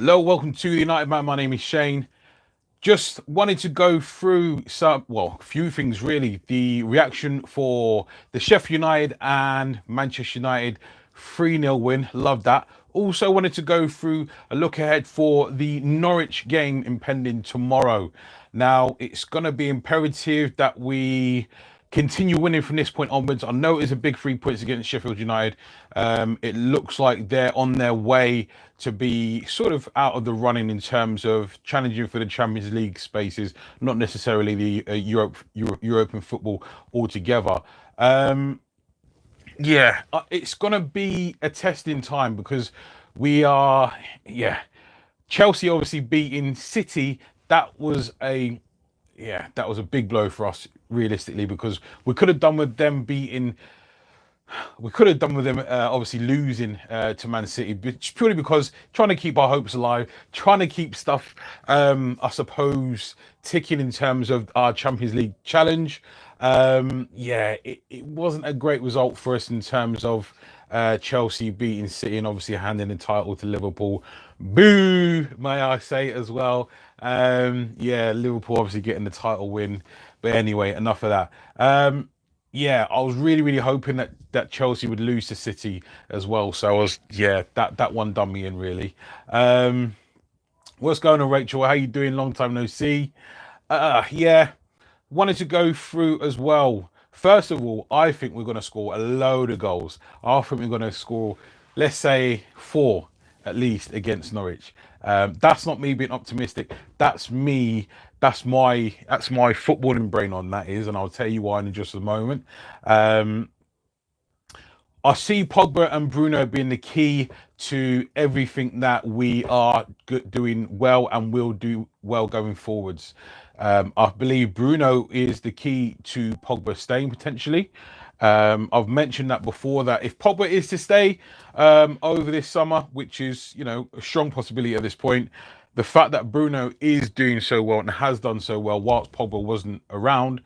Hello, welcome to the United Man. My name is Shane. Just wanted to go through a few things really. The reaction for the Sheffield United and Manchester United 3-0 win. Love that. Also wanted to go through a look ahead for the Norwich game impending tomorrow. Now, it's going to be imperative that we continue winning from this point onwards. I know it's a big 3 points against Sheffield United. It looks like they're on their way to be sort of out of the running in terms of challenging for the Champions League spaces, not necessarily the European football altogether. Um, it's going to be a testing time because we are, yeah, Chelsea obviously beating City. That was a that was a big blow for us realistically because we could have done with them obviously losing to Man City, but purely because trying to keep our hopes alive, trying to keep stuff, I suppose, ticking in terms of our Champions League challenge. It wasn't a great result for us in terms of Chelsea beating City and obviously handing the title to Liverpool. Boo, may I say as well. Liverpool obviously getting the title win. But anyway, enough of that. I was really hoping that Chelsea would lose to City as well. So I was, that one done me in really. What's going on, Rachel? How you doing? Long time no see. Yeah, wanted to go through as well. First of all, I think we're going to score a load of goals. I think we're going to score, let's say, four at least against Norwich. That's not me being optimistic. That's me. That's my footballing brain on that is, and I'll tell you why in just a moment. Um, I see Pogba and Bruno being the key to everything that we are doing well and will do well going forwards. I believe Bruno is the key to Pogba staying potentially. I've mentioned that before that if Pogba is to stay over this summer, which is a strong possibility at this point, the fact that Bruno is doing so well and has done so well whilst Pogba wasn't around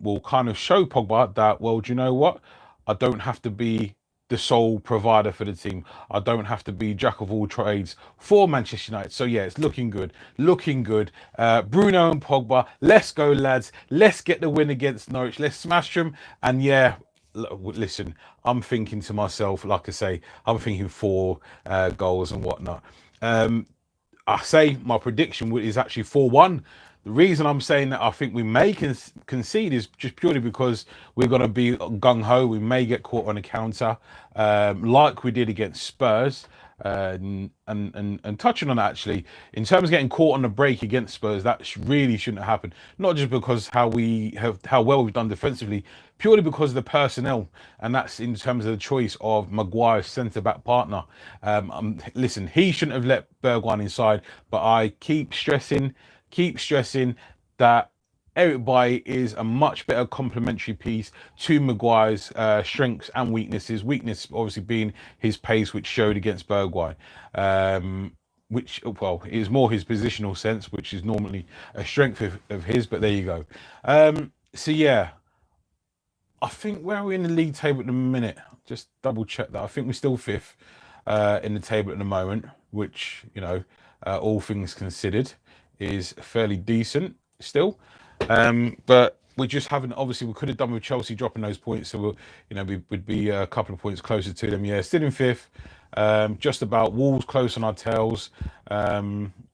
will kind of show Pogba that, well, do you know what? I don't have to be the sole provider for the team. I don't have to be jack of all trades for Manchester United. So yeah, it's looking good, looking good. Bruno and Pogba, let's go, lads. Let's get the win against Norwich. Let's smash them. And yeah, listen, I'm thinking to myself, like I say, I'm thinking four goals and whatnot. I say my prediction is actually 4-1. The reason I'm saying that I think we may concede is just purely because we're going to be gung ho. We may get caught on a counter, like we did against Spurs. And touching on that actually, in terms of getting caught on the break against Spurs, that really shouldn't have happened. Not just because how well we've done defensively, purely because of the personnel, and that's in terms of the choice of Maguire's centre back partner. Listen, he shouldn't have let Bergwijn inside, but I keep stressing that Eric Bailly is a much better complementary piece to Maguire's strengths and weaknesses. Weakness obviously being his pace, which showed against Bergwijn. Which, well, is more his positional sense, which is normally a strength of his, but there you go. So yeah, I think where are we in the league table at the minute? Just double check that. I think we're still fifth in the table at the moment, which, all things considered, is fairly decent still. But we just haven't. Obviously, we could have done with Chelsea dropping those points, so we would be a couple of points closer to them. Yeah, still in fifth. Just about. Wolves close on our tails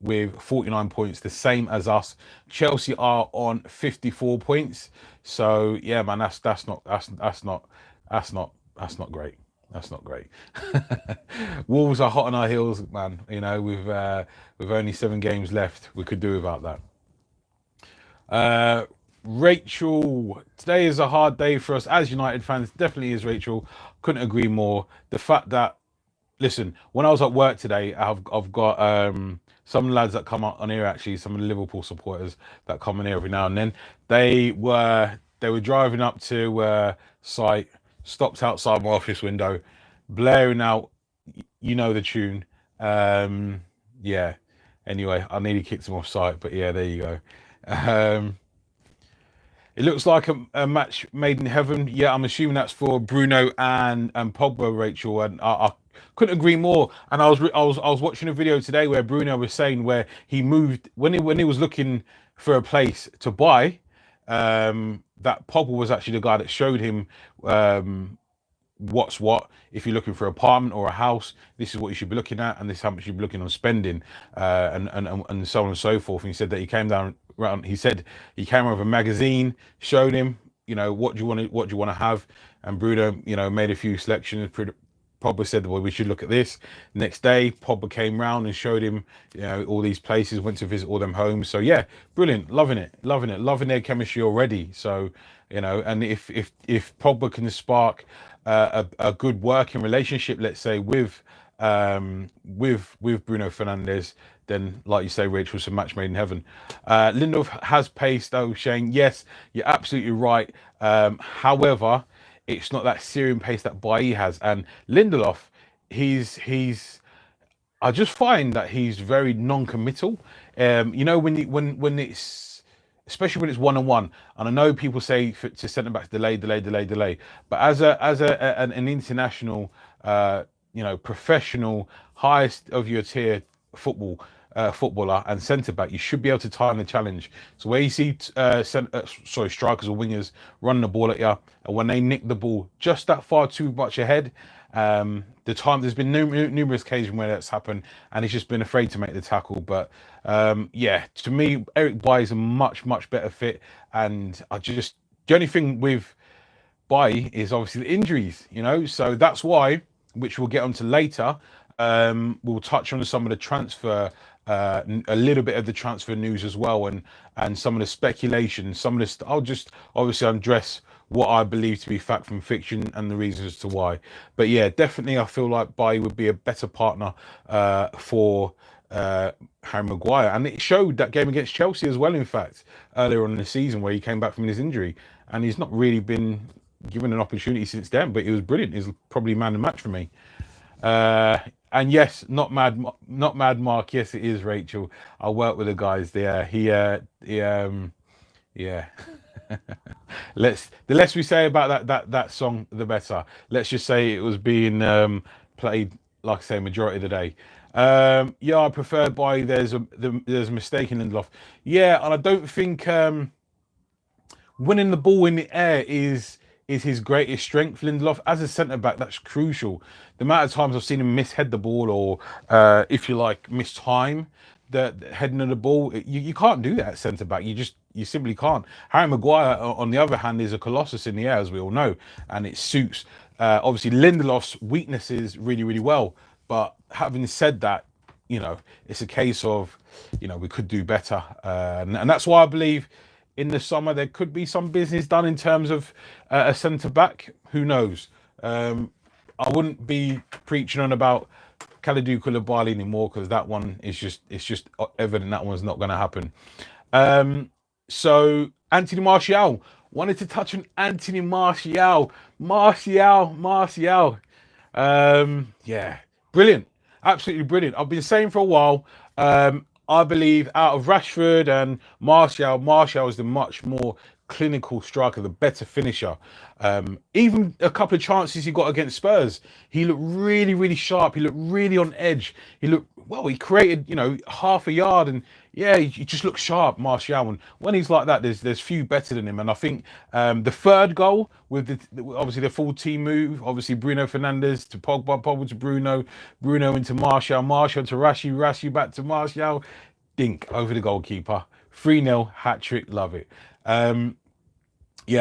with 49 points, the same as us. Chelsea are on 54 points. So yeah, man, that's not great. That's not great. Wolves are hot on our heels, man. With only 7 games left, we could do without that. Rachel, today is a hard day for us as United fans. Definitely is, Rachel. Couldn't agree more. The fact that, listen, when I was at work today, I've got some lads that come up on here, actually, some of the Liverpool supporters that come in here every now and then. They were driving up to site, stopped outside my office window, blaring out, the tune. Yeah. Anyway, I nearly kicked him off site, but yeah, there you go. It looks like a match made in heaven. Yeah, I'm assuming that's for Bruno and Pogba, Rachel. And couldn't agree more. And I was watching a video today where Bruno was saying where he moved when he was looking for a place to buy. That Pogba was actually the guy that showed him what's what. If you're looking for an apartment or a house, this is what you should be looking at, and this is how much you'd be looking on spending, and so on and so forth. And he said that he came down around. He said he came over a magazine, showed him, what do you want to have, and Bruno, made a few selections. Pogba said, well, we should look at this. Next day, Pogba came round and showed him, all these places, went to visit all them homes. So yeah, brilliant, loving their chemistry already. So, and if Pogba can spark a good working relationship, let's say with Bruno Fernandes, then like you say, Rich, was a match made in heaven. Lindelof has pace though, Shane. Yes, you're absolutely right. However, it's not that Syrian pace that Bailly has. And Lindelof, I just find that he's very non-committal. When it's, especially when it's one-on-one, and I know people say to centre backs delay, but as an international, professional, highest of your tier footballer and centre back, you should be able to time the challenge. So where you see strikers or wingers running the ball at you, and when they nick the ball just that far too much ahead, there's been numerous occasions where that's happened, and he's just been afraid to make the tackle. But to me, Eric Bailly is a much better fit, and the only thing with Bailly is obviously the injuries, so that's why, which we'll get onto later. We'll touch on some of the transfer, a little bit of the transfer news as well, and some of the speculation, I'll just obviously undress what I believe to be fact from fiction and the reasons as to why. But yeah, definitely I feel like Bailly would be a better partner for Harry Maguire, and it showed that game against Chelsea as well, in fact, earlier on in the season where he came back from his injury, and he's not really been given an opportunity since then, but he was brilliant. He's probably man of the match for me. And yes, not mad Mark. Yes, it is, Rachel. I work with the guys there. Yeah. The less we say about that song, the better. Let's just say it was being played, like I say, majority of the day. I prefer Bailly. There's a mistake in Lindelof. Yeah, and I don't think winning the ball in the air is his greatest strength. Lindelof, as a centre-back, that's crucial. The amount of times I've seen him mishead the ball, or if you like, mistime the heading of the ball, you can't do that at centre-back. You simply can't. Harry Maguire, on the other hand, is a colossus in the air, as we all know, and it suits obviously Lindelof's weaknesses really well. But having said that, it's a case of, we could do better, and that's why I believe in the summer there could be some business done in terms of a centre back. Who knows? I wouldn't be preaching on about Kalidou Koulibaly anymore, because that one is just evident that one's not going to happen. So Anthony Martial, wanted to touch on Anthony Martial. Yeah, brilliant, absolutely brilliant. I've been saying for a while. I believe out of Rashford and Martial is the much more clinical striker, the better finisher. Even a couple of chances he got against Spurs, he looked really sharp. He looked really on edge. He created, half a yard, and yeah, he just looked sharp, Martial. And when he's like that, there's few better than him. And I think the third goal with obviously the full team move, obviously Bruno Fernandes to Pogba to Bruno into Martial to Rashi back to Martial, dink over the goalkeeper. 3-0 hat trick, love it.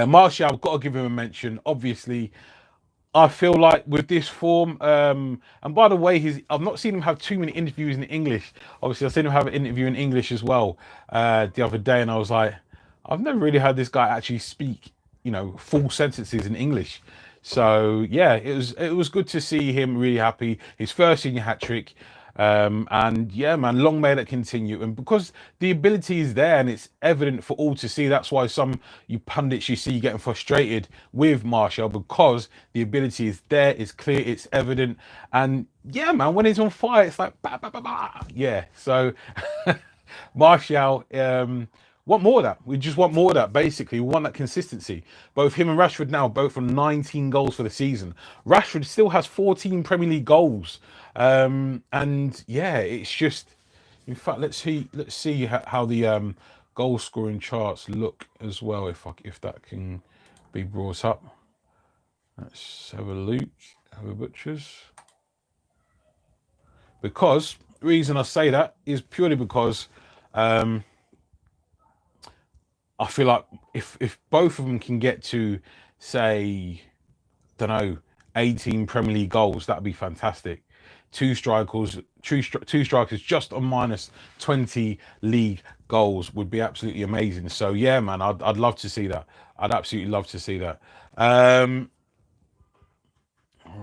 Martial, I've got to give him a mention. Obviously, I feel like with this form, and by the way, I've not seen him have too many interviews in English. Obviously, I've seen him have an interview in English as well the other day, and I was like, I've never really heard this guy actually speak, full sentences in English. So yeah, it was good to see him really happy. His first senior hat trick. And yeah, man, long may that continue. And because the ability is there and it's evident for all to see, that's why some you pundits you see getting frustrated with Martial, because the ability is there, it's clear, it's evident. And yeah, man, when he's on fire, it's like bah, bah, bah, bah. Yeah. So Martial, want more of that. We just want more of that, basically. We want that consistency. Both him and Rashford now, both on 19 goals for the season. Rashford still has 14 Premier League goals. And yeah, it's just, in fact, let's see how the goal scoring charts look as well, if that can be brought up. Let's have a look. Have a butchers. Because the reason I say that is purely because I feel like if both of them can get to, say, don't know, 18 Premier League goals, that'd be fantastic. Two strikers just on minus 20 league goals would be absolutely amazing. So yeah, man, I'd love to see that. I'd absolutely love to see that. All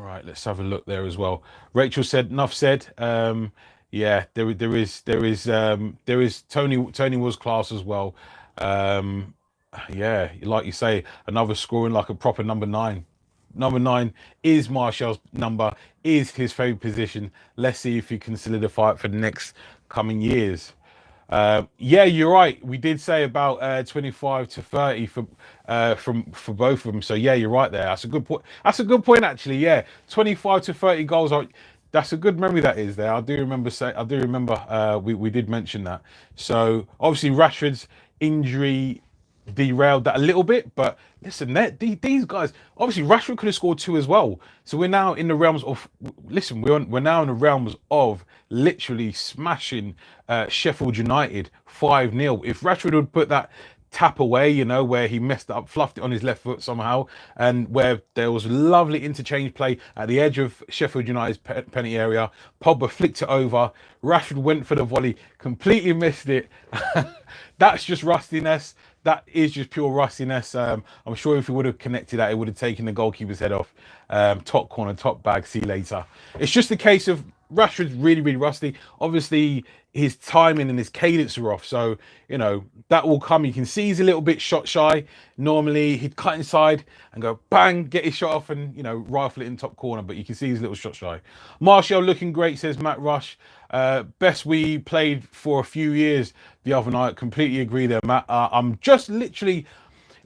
right, let's have a look there as well. Rachel said, enough said. Yeah, there is Tony was class as well. Yeah, like you say, another scoring like a proper number 9. Number 9 is Martial's number, is his favourite position. Let's see if he can solidify it for the next coming years. Yeah, you're right. We did say about 25 to 30 for both of them. So yeah, you're right there. That's a good point. That's a good point, actually. Yeah, 25 to 30 goals. That's a good memory that is there. I do remember we did mention that. So obviously Rashford's injury derailed that a little bit, but listen, these guys, obviously Rashford could have scored 2 as well. So we're now in the realms of, listen, we're now in the realms of literally smashing Sheffield United 5-0. If Rashford would put that tap away, you know, where he messed up, fluffed it on his left foot somehow, and where there was lovely interchange play at the edge of Sheffield United's penalty area, Pogba flicked it over, Rashford went for the volley, completely missed it. That's just rustiness. That is just pure rustiness. I'm sure if he would have connected that, it would have taken the goalkeeper's head off. Top corner, top bag, see you later. It's just a case of Rashford's really, really rusty. Obviously, his timing and his cadence are off. So, you know, that will come. You can see he's a little bit shot shy. Normally, he'd cut inside and go bang, get his shot off and, you know, rifle it in top corner. But you can see he's a little shot shy. Martial looking great, says Matt Rush. Best we played for a few years the other night. Completely agree there, Matt. I'm just literally...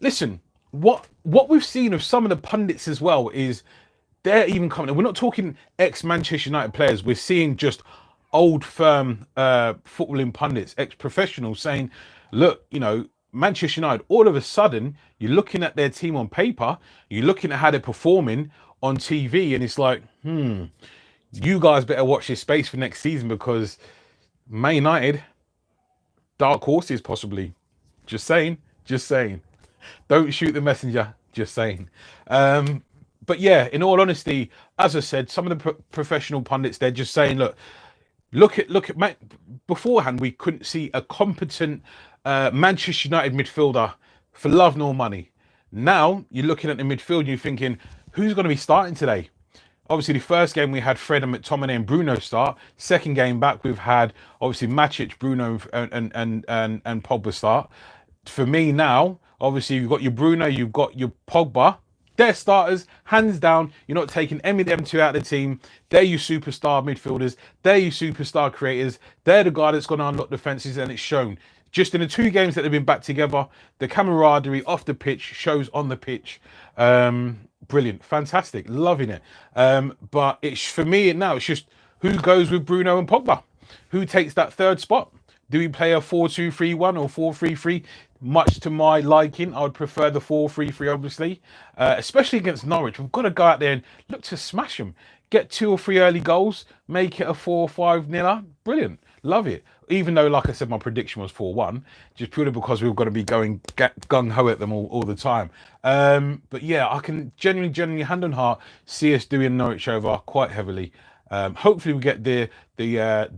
Listen, what we've seen of some of the pundits as well is they're even coming. We're not talking ex-Manchester United players. We're seeing just old firm footballing pundits, ex-professionals saying, look, you know, Manchester United, all of a sudden, you're looking at their team on paper, you're looking at how they're performing on TV, and it's like, you guys better watch this space for next season because Man United, dark horses possibly. Just saying. Don't shoot the messenger, just saying. But yeah, in all honesty, as I said, some of the professional pundits, they're just saying, look at beforehand, we couldn't see a competent Manchester United midfielder for love nor money. Now you're looking at the midfield and you're thinking, who's going to be starting today? Obviously, the first game we had Fred and McTominay and Bruno start. Second game back, we've had obviously Matic, Bruno, and Pogba start. For me now, obviously you've got your Bruno, you've got your Pogba. They're starters, hands down. You're not taking any of them two out of the team. They're your superstar midfielders. They're your superstar creators. They're the guy that's going to unlock defenses, and it's shown. Just in the 2 games that they've been back together, the camaraderie off the pitch shows on the pitch. Brilliant, fantastic, loving it. But it's for me now, it's just who goes with Bruno and Pogba? Who takes that 3rd spot? Do we play a 4-2-3-1 or 4-3-3? Much to my liking, I would prefer the 4-3-3, obviously. Especially against Norwich. We've got to go out there and look to smash them. Get 2 or 3 early goals, make it a 4-5-0. Brilliant, love it. Even though, like I said, my prediction was 4-1, just purely because we've got to be going gung-ho at them all the time. But yeah, I can genuinely, hand on heart, see us doing Norwich over quite heavily. Hopefully we get the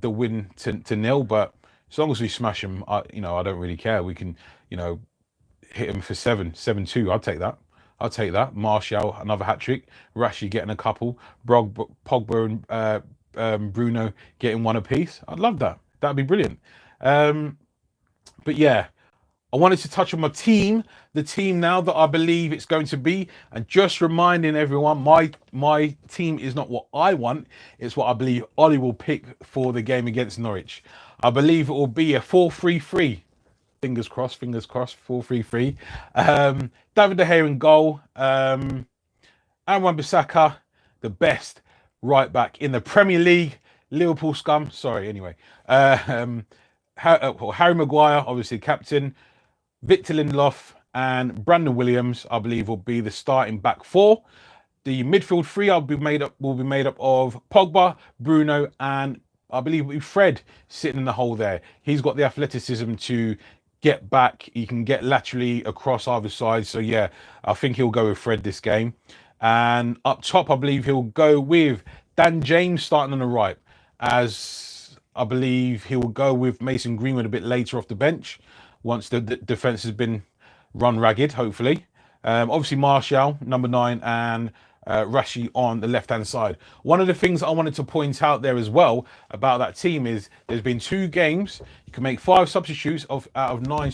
win to nil, but as long as we smash them, I don't really care. We can, hit them for 7-2. I'll take that. Martial, another hat-trick. Rashi getting a couple. Pogba and Bruno getting 1 apiece. I'd love that. That'd be brilliant. But yeah, I wanted to touch on my team, the team now that I believe it's going to be, and just reminding everyone, my team is not what I want, it's what I believe Ollie will pick for the game against Norwich. I believe it will be a 4-3-3. Fingers crossed, 4-3-3. David De Gea in goal. And Wan-Bissaka, the best right back in the Premier League. Liverpool scum. Sorry, anyway. Harry Maguire, obviously captain. Victor Lindelof and Brandon Williams, I believe, will be the starting back four. The midfield three will be made up of Pogba, Bruno, and I believe it'll be Fred sitting in the hole there. He's got the athleticism to get back. He can get laterally across either side. So yeah, I think he'll go with Fred this game. And up top, I believe he'll go with Dan James starting on the right, as I believe he will go with Mason Greenwood a bit later off the bench once the defense has been run ragged, hopefully. Obviously, Martial, number 9, and Rashi on the left-hand side. One of the things I wanted to point out there as well about that team is there's been 2 games. You can make 5 substitutes out of 9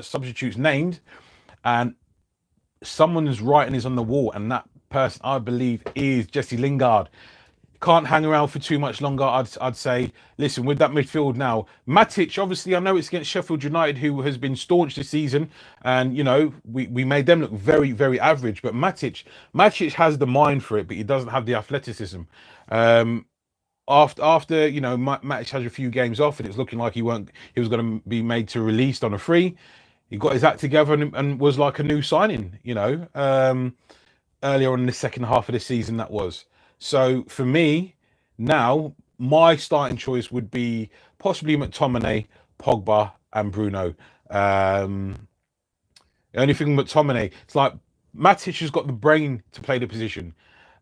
substitutes named, and someone's writing is on the wall, and that person, I believe, is Jesse Lingard. Can't hang around for too much longer, I'd say. Listen, with that midfield now, Matic, obviously, I know it's against Sheffield United, who has been staunch this season, and, you know, we made them look very, very average, but Matic has the mind for it, but he doesn't have the athleticism. After you know, Matic has a few games off, and it's looking like he was going to be made to released on a free. He got his act together and was like a new signing, you know, earlier on in the second half of the season, that was. So for me, now, my starting choice would be possibly McTominay, Pogba, and Bruno. The only thing with McTominay, it's like Matic has got the brain to play the position.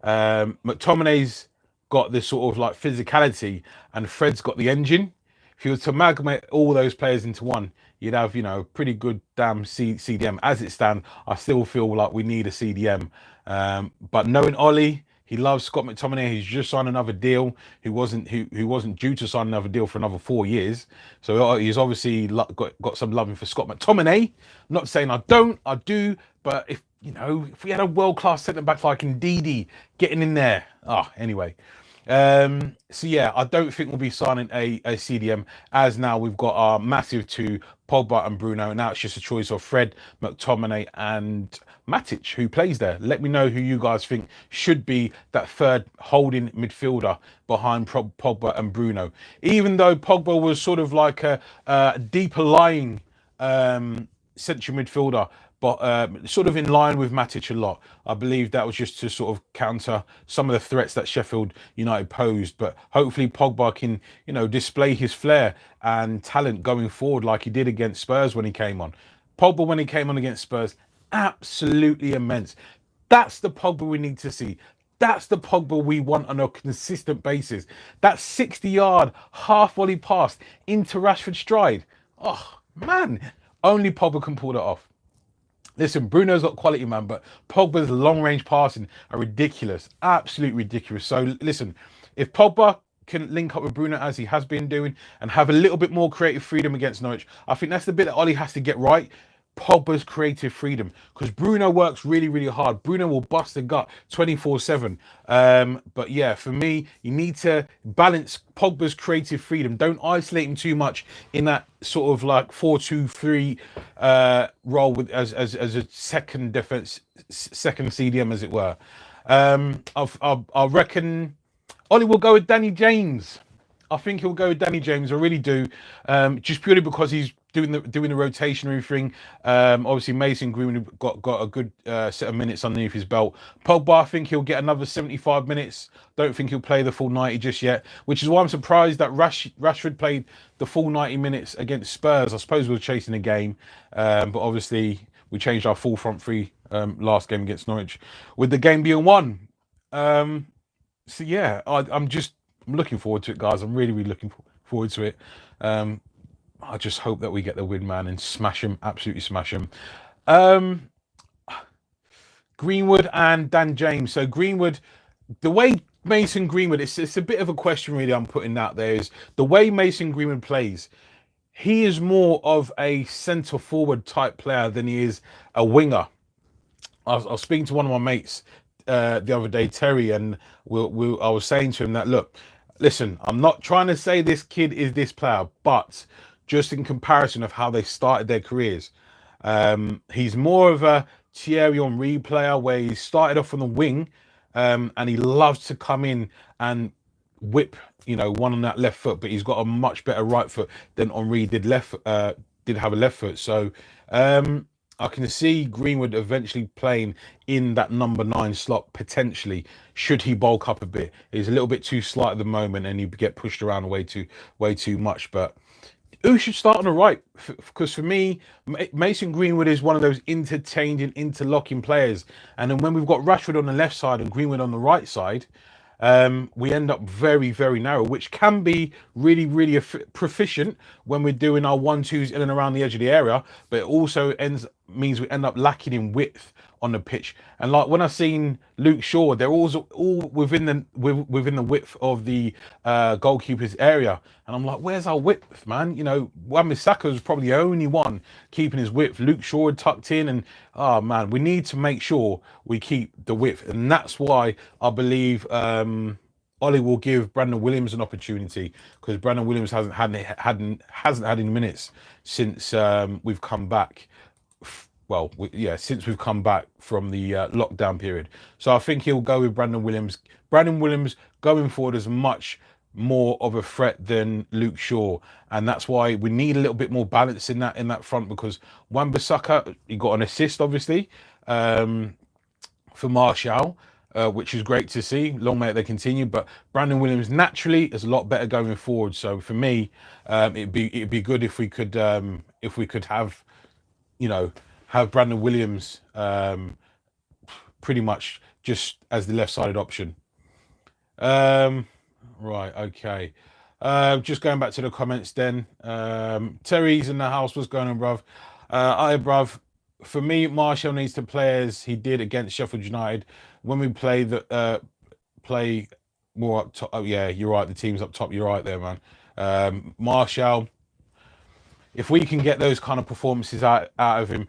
McTominay's got this sort of like physicality, and Fred's got the engine. If you were to amalgamate all those players into one, you'd have, you know, pretty good damn CDM. As it stands, I still feel like we need a CDM. But knowing Ollie, he loves Scott McTominay. He's just signed another deal. Who wasn't due to sign another deal for another 4 years. So he's obviously got some loving for Scott McTominay. I'm not saying I don't, I do. But if you know, if we had a world-class centre back like Ndidi getting in there, anyway. So yeah, I don't think we'll be signing a CDM, as now we've got our massive 2, Pogba and Bruno. Now it's just a choice of Fred, McTominay, and Matic, who plays there. Let me know who you guys think should be that third holding midfielder behind Pogba and Bruno. Even though Pogba was sort of like a deeper lying central midfielder, but sort of in line with Matic a lot. I believe that was just to sort of counter some of the threats that Sheffield United posed. But hopefully Pogba can, you know, display his flair and talent going forward like he did against Spurs when he came on. Pogba, when he came on against Spurs, absolutely immense. That's the Pogba we need to see. That's the Pogba we want on a consistent basis. That 60-yard half volley pass into Rashford's stride. Oh, man. Only Pogba can pull that off. Listen, Bruno's got quality, man, but Pogba's long-range passing are ridiculous. Absolutely ridiculous. So, listen, if Pogba can link up with Bruno as he has been doing and have a little bit more creative freedom against Norwich, I think that's the bit that Ollie has to get right. Pogba's creative freedom, because Bruno works really, really hard. Bruno will bust the gut 24/7. But yeah, for me, you need to balance Pogba's creative freedom. Don't isolate him too much in that sort of like 4-2-3 role with as a second defense, second CDM, as it were. I reckon Ollie will go with Danny James. I think he'll go with Danny James. I really do, just purely because he's doing the rotationary thing. Obviously, Mason Greenwood got a good set of minutes underneath his belt. Pogba, I think he'll get another 75 minutes. Don't think he'll play the full 90 just yet, which is why I'm surprised that Rashford played the full 90 minutes against Spurs. I suppose we were chasing the game, but obviously we changed our full front three last game against Norwich, with the game being won. So yeah, I'm looking forward to it, guys. I'm really, really looking forward to it. I just hope that we get the win, man, and smash him, absolutely smash him. Greenwood and Dan James. So Greenwood, the way Mason Greenwood, it's a bit of a question really I'm putting out there, is the way Mason Greenwood plays. He is more of a centre forward type player than he is a winger. I was speaking to one of my mates the other day, Terry, and I was saying to him that, look, listen, I'm not trying to say this kid is this player, but just in comparison of how they started their careers. He's more of a Thierry Henry player where he started off on the wing, and he loves to come in and whip, one on that left foot, but he's got a much better right foot than Henry did have a left foot. So I can see Greenwood eventually playing in that number 9 slot potentially, should he bulk up a bit. He's a little bit too slight at the moment, and he get pushed around way too much. But who should start on the right? Because for me, Mason Greenwood is one of those interchanging, interlocking players. And then when we've got Rashford on the left side and Greenwood on the right side, we end up very, very narrow, which can be really, really proficient when we're doing our 1-2s in and around the edge of the area. But it also means we end up lacking in width on the pitch. And like when I've seen Luke Shaw, they're all within the width of the goalkeeper's area, and I'm like, where's our width, man? Wan-Bissaka is probably the only one keeping his width. Luke Shaw had tucked in, and oh man, we need to make sure we keep the width, and that's why I believe Ollie will give Brandon Williams an opportunity, because Brandon Williams hasn't had any minutes since we've come back. Well, since we've come back from the lockdown period. So I think he'll go with Brandon Williams. Brandon Williams going forward is much more of a threat than Luke Shaw, and that's why we need a little bit more balance in that front, because Wan-Bissaka, he got an assist obviously for Martial, which is great to see. Long may they continue. But Brandon Williams naturally is a lot better going forward. So for me, it'd be good if we could have have Brandon Williams pretty much just as the left-sided option. Right, okay. Just going back to the comments then. Terry's in the house. What's going on, bruv? Bruv. For me, Martial needs to play as he did against Sheffield United. When we play more up top. Oh, yeah, you're right. The team's up top. You're right there, man. Martial, if we can get those kind of performances out of him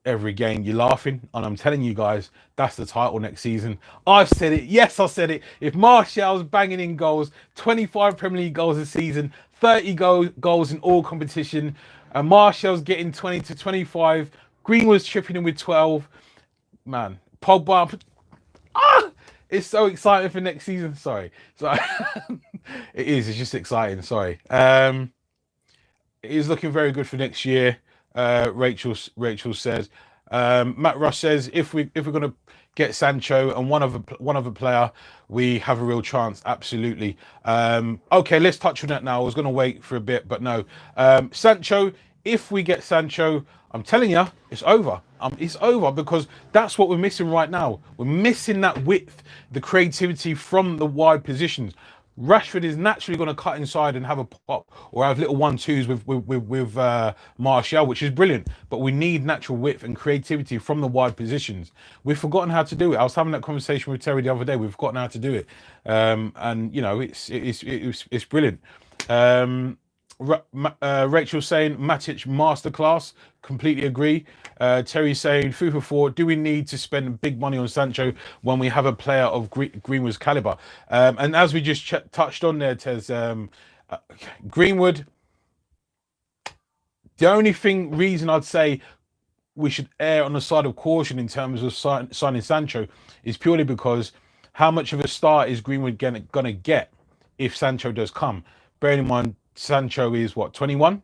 every game, you're laughing. And I'm telling you guys, that's the title next season. I've said it. Yes, I said it. If Martial's banging in goals, 25 Premier League goals a season, 30 goals in all competition, and Martial's getting 20 to 25, Greenwood's chipping in with 12, man, Pogba. It's so exciting for next season. Sorry. It is. It's just exciting. Sorry. It is looking very good for next year. Rachel says. Matt Rush says if we're going to get Sancho and one other player, we have a real chance. Absolutely. Okay, let's touch on that now. I was going to wait for a bit, but no. Sancho. If we get Sancho, I'm telling you, it's over. It's over, because that's what we're missing right now. We're missing that width, the creativity from the wide positions. Rashford is naturally going to cut inside and have a pop or have little 1-2s with Martial, which is brilliant. But we need natural width and creativity from the wide positions. We've forgotten how to do it. I was having that conversation with Terry the other day. We've forgotten how to do it, and it's brilliant. Rachel saying Matic masterclass. Completely agree. Terry saying food for thought. Do we need to spend big money on Sancho when we have a player of Greenwood's caliber? And as we just touched on there, Tez, Greenwood. The only reason I'd say we should err on the side of caution in terms of signing Sancho is purely because how much of a start is Greenwood gonna get if Sancho does come? Bearing in mind, Sancho is what, 21?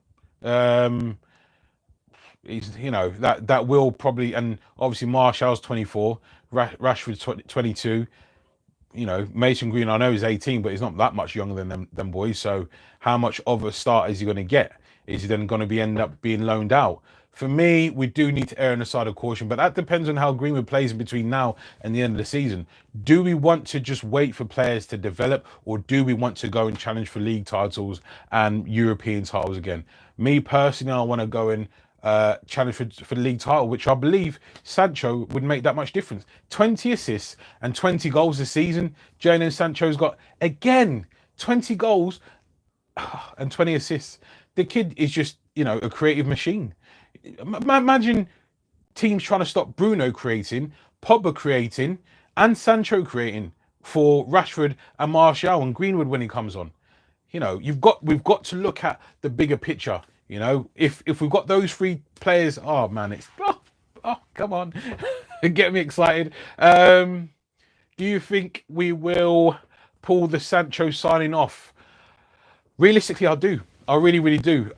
He's, that will probably, and obviously Martial's 24, Rashford's 22. Mason Green, I know he's 18, but he's not that much younger than them boys. So how much of a start is he going to get? Is he then going to end up being loaned out? For me, we do need to err on the side of caution, but that depends on how Greenwood plays in between now and the end of the season. Do we want to just wait for players to develop, or do we want to go and challenge for league titles and European titles again? Me personally, I want to go and challenge for the league title, which I believe Sancho would make that much difference. 20 assists and 20 goals this season. Jadon Sancho's got, again, 20 goals and 20 assists. The kid is just, a creative machine. Imagine teams trying to stop Bruno creating, Pogba creating, and Sancho creating for Rashford and Martial and Greenwood when he comes on. you know, we've got to look at the bigger picture. You know, if we've got those three players, oh man, it's come on, get me excited. Do you think we will pull the Sancho signing off? Realistically, I do. I really, really do.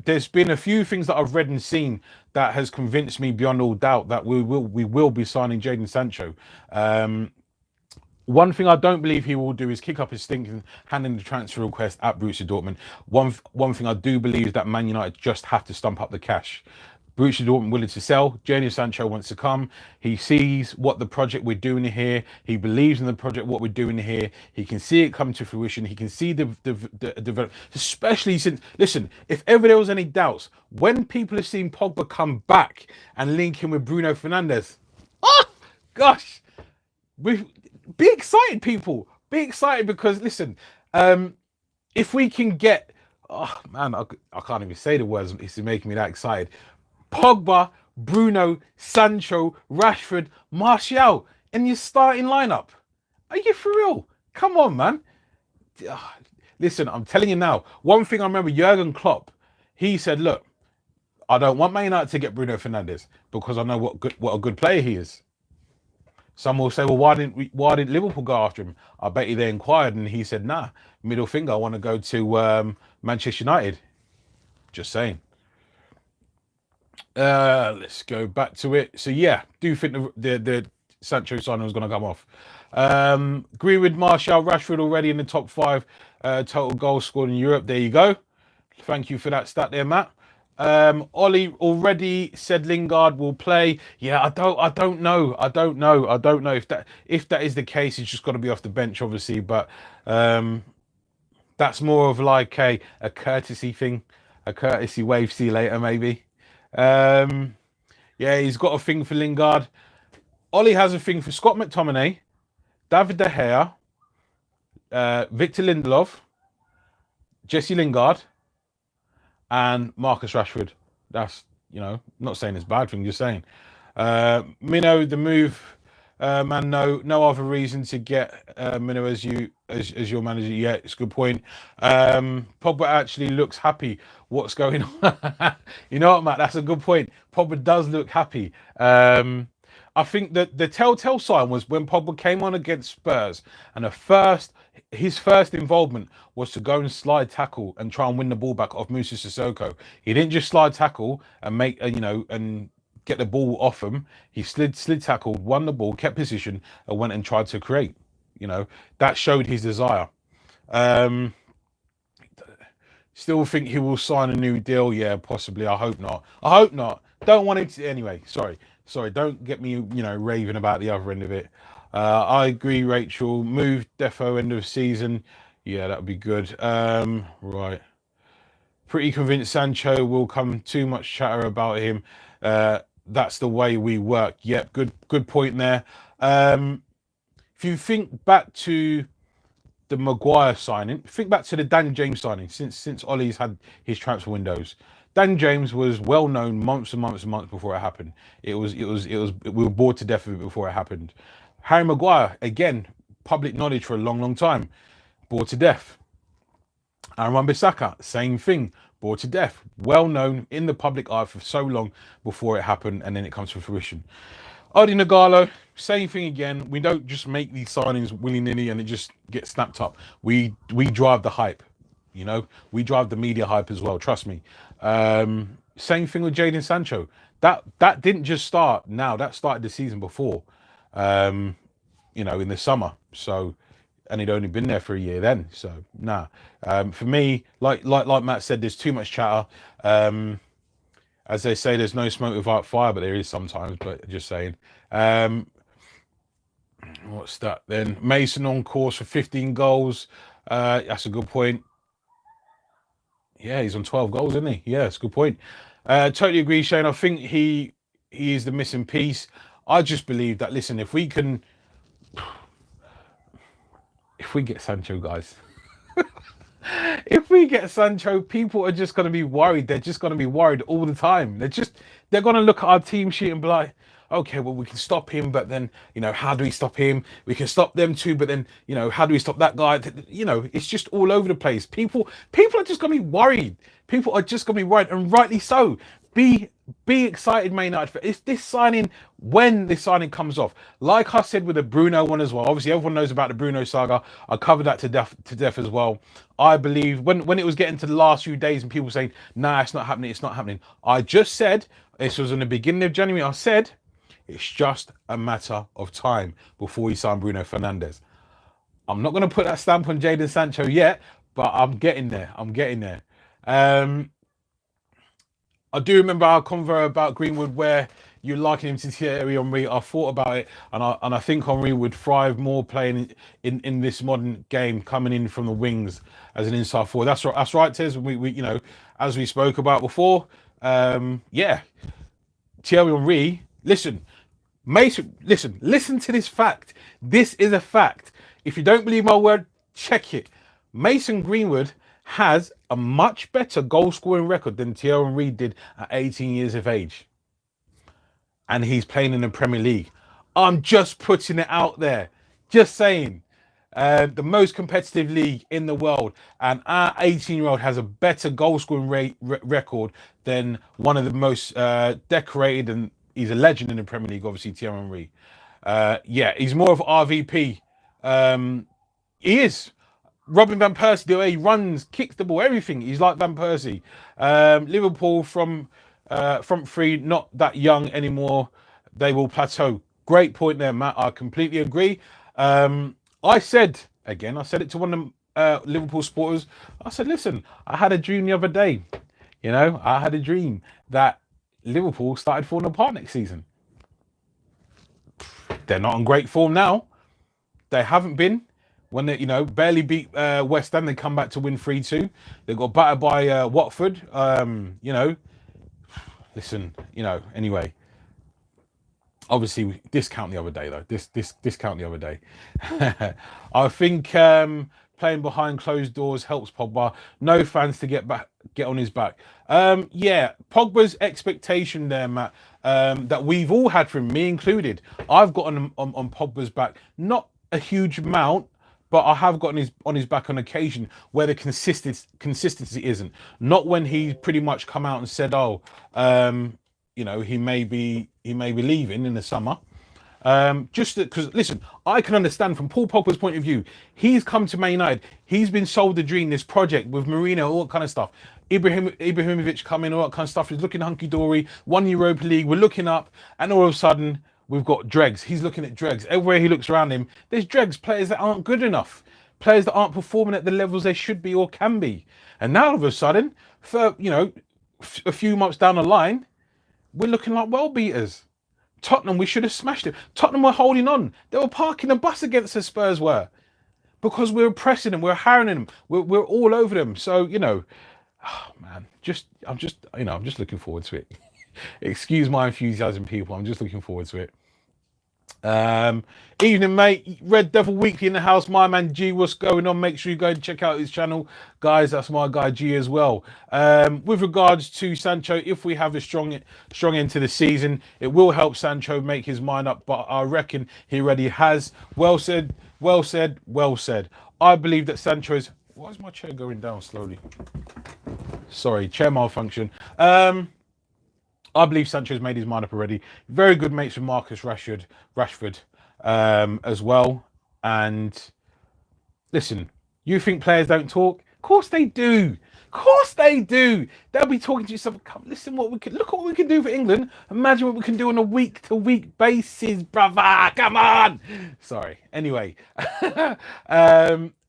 There's been a few things that I've read and seen that has convinced me beyond all doubt that we will be signing Jadon Sancho. One thing I don't believe he will do is kick up his stinking hand in the transfer request at Borussia Dortmund. One thing I do believe is that Man United just have to stump up the cash. Borussia Dortmund willing to sell. Jadon Sancho wants to come. He sees what the project we're doing here. He believes in the project, what we're doing here. He can see it come to fruition. He can see the development, especially since, listen, if ever there was any doubts, when people have seen Pogba come back and link him with Bruno Fernandes, oh, gosh, be excited, people. Be excited because, listen, if we can get, oh man, I can't even say the words. It's making me that excited. Pogba, Bruno, Sancho, Rashford, Martial in your starting lineup. Are you for real? Come on, man. Listen, I'm telling you now. One thing I remember, Jurgen Klopp, he said, look, I don't want Man United to get Bruno Fernandes because I know what a good player he is. Some will say, well, why didn't Liverpool go after him? I bet you they inquired and he said, nah, middle finger, I want to go to Manchester United. Just saying. Let's go back to it. So yeah, do you think the Sancho signing was going to come off? Agree with Martial, Rashford already in the top 5 total goals scored in Europe. There you go. Thank you for that stat there, Matt. Ollie already said Lingard will play. Yeah, I don't know if that is the case. He's just got to be off the bench, obviously. But that's more of like a courtesy thing, a courtesy wave. See you later, maybe. Yeah, he's got a thing for Lingard. Ollie has a thing for Scott McTominay, David De Gea, Victor Lindelof, Jesse Lingard, and Marcus Rashford. That's, you know, not saying it's a bad thing, just saying. Mino, the move, man, no other reason to get Mino as your manager. Yeah, it's a good point. Pogba actually looks happy. What's going on? You know what, Matt? That's a good point. Pogba does look happy. I think that the telltale sign was when Pogba came on against Spurs, and his first involvement was to go and slide tackle and try and win the ball back off Moussa Sissoko. He didn't just slide tackle and make and get the ball off him. He slid tackled, won the ball, kept position, and went and tried to create. You know, that showed his desire. Still think he will sign a new deal? Yeah, possibly. I hope not. Don't want him to anyway. Sorry. Don't get me, raving about the other end of it. I agree, Rachel. Move Defo end of season. Yeah, that would be good. Right. Pretty convinced Sancho will come. Too much chatter about him. That's the way we work. Yep, good point there. If you think back to the Maguire signing, think back to the Daniel James signing. Since Ollie's had his transfer windows, Dan James was well known months and months before it happened. We were bored to death of it before it happened. Harry Maguire, again, public knowledge for a long time, bored to death. Aaron Wan-Bissaka, same thing, bored to death. Well known in the public eye for so long before it happened, and then it comes to fruition. Odi Nagalo, same thing again. We don't just make these signings willy-nilly and it just gets snapped up. We drive the hype, we drive the media hype as well, trust me. Same thing with Jadon Sancho. That didn't just start now, that started the season before, in the summer. So, and he'd only been there for a year then. So, nah. For me, like Matt said, there's too much chatter. As they say, there's no smoke without fire, but there is sometimes, but just saying. What's that then? Mason on course for 15 goals. That's a good point. Yeah, he's on 12 goals, isn't he? Yeah, that's a good point. Totally agree, Shane. I think he is the missing piece. I just believe that, listen, if we get Sancho, guys, if we get Sancho, people are just going to be worried. They're just going to be worried all the time. They're going to look at our team sheet and be like, okay, well, we can stop him, but then, how do we stop him? We can stop them too, but then, how do we stop that guy? It's just all over the place. People are just going to be worried. People are just going to be worried, and rightly so. Be excited, Man United. It's this signing, when this signing comes off. Like I said with the Bruno one as well. Obviously, everyone knows about the Bruno saga. I covered that to death as well. I believe when it was getting to the last few days and people saying, nah, it's not happening, it's not happening. I just said, this was in the beginning of January, I said, it's just a matter of time before we sign Bruno Fernandes. I'm not going to put that stamp on Jadon Sancho yet, but I'm getting there. I'm getting there. I do remember our convo about Greenwood where you liken him to Thierry Henry. I thought about it, and I think Henry would thrive more playing in this modern game, coming in from the wings as an inside forward. That's right, Tez. We as we spoke about before. Yeah, Thierry Henry. Listen, Mason. Listen to this fact. This is a fact. If you don't believe my word, check it. Mason Greenwood has a much better goal scoring record than Thierry Henry did at 18 years of age. And he's playing in the Premier League. I'm just putting it out there. Just saying. The most competitive league in the world. And our 18-year-old has a better goal scoring record than one of the most decorated, and he's a legend in the Premier League, obviously, Thierry Henry. Yeah, he's more of RVP. He is. Robin Van Persie, the way he runs, kicks the ball, everything. He's like Van Persie. Liverpool from front three, not that young anymore. They will plateau. Great point there, Matt. I completely agree. I said it to one of the Liverpool supporters. I said, listen, I had a dream the other day. I had a dream that Liverpool started falling apart next season. They're not on great form now. They haven't been. When they, barely beat West Ham, they come back to win 3-2. They got battered by Watford. Listen, anyway. Obviously, discount the other day though. Discount the other day. I think playing behind closed doors helps Pogba. No fans to get on his back. Yeah, Pogba's expectation there, Matt, that we've all had from me included. I've gotten on Pogba's back, not a huge amount, but I have gotten on his back on occasion where the consistency isn't. Not when he pretty much come out and said, he may be leaving in the summer. Just because, listen, I can understand from Paul Pogba's point of view. He's come to Man United. He's been sold the dream, this project with Mourinho, all that kind of stuff. Ibrahimovic coming, all that kind of stuff. He's looking hunky-dory. Won Europa League. We're looking up, and all of a sudden, we've got dregs. He's looking at dregs. Everywhere he looks around him, there's dregs, players that aren't good enough, players that aren't performing at the levels they should be or can be. And now all of a sudden, for a few months down the line, we're looking like world beaters. Tottenham, we should have smashed it. Tottenham were holding on. They were parking the bus against the Spurs were, because we were pressing them, we were harrying them, we're all over them. So man, I'm just looking forward to it. Excuse my enthusiasm, people. I'm just looking forward to it. Evening, mate. Red Devil Weekly in the house. My man G, what's going on? Make sure you go and check out his channel, guys. That's my guy G as well. With regards to Sancho, if we have a strong end to the season, it will help Sancho make his mind up, but I reckon he already has. Well said. I believe that Sancho is... Why is my chair going down slowly? Sorry, chair malfunction. I believe Sancho's made his mind up already. Very good mates with Marcus Rashford as well. And listen, you think players don't talk? Of course they do. Of course they do. They'll be talking to you. Come, listen, look what we can do for England. Imagine what we can do on a week-to-week basis, brother. Come on. Sorry. Anyway,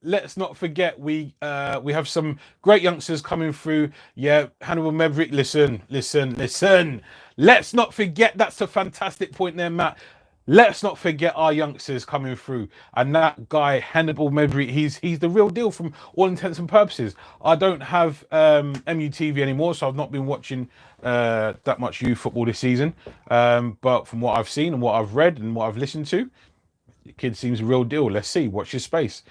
let's not forget we have some great youngsters coming through. Yeah, Hannibal Maverick. Listen. Let's not forget. That's a fantastic point there, Matt. Let's not forget our youngsters coming through. And that guy, Hannibal Maverick, he's the real deal from all intents and purposes. I don't have MUTV anymore, so I've not been watching that much youth football this season. But from what I've seen and what I've read and what I've listened to, the kid seems a real deal. Let's see. Watch his space.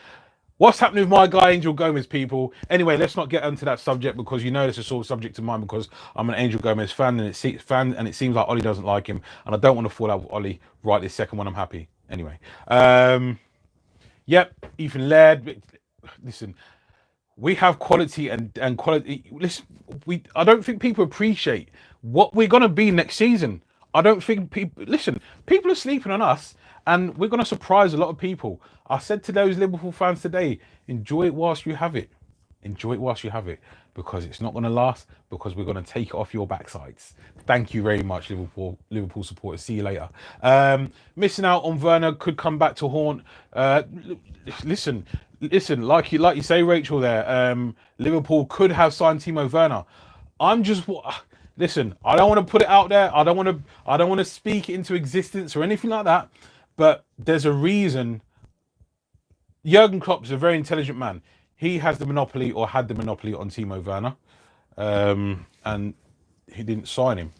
What's happening with my guy Angel Gomez, people? Anyway, let's not get into that subject because you know this is all subject to mine because I'm an Angel Gomez fan and it seems like Ollie doesn't like him, and I don't want to fall out with Ollie right this second when I'm happy. Anyway, yep, Ethan Laird. Listen, we have quality and quality. Listen, I don't think people appreciate what we're gonna be next season. I don't think people listen. People are sleeping on us, and we're gonna surprise a lot of people. I said to those Liverpool fans today, enjoy it whilst you have it. Enjoy it whilst you have it, because it's not gonna last. Because we're gonna take it off your backsides. Thank you very much, Liverpool supporters. See you later. Missing out on Werner could come back to haunt. Listen, like you say, Rachel. There, Liverpool could have signed Timo Werner. I'm just listen. I don't want to put it out there. I don't want to speak it into existence or anything like that. But there's a reason. Jurgen Klopp is a very intelligent man. He has the monopoly or had the monopoly on Timo Werner, and he didn't sign him.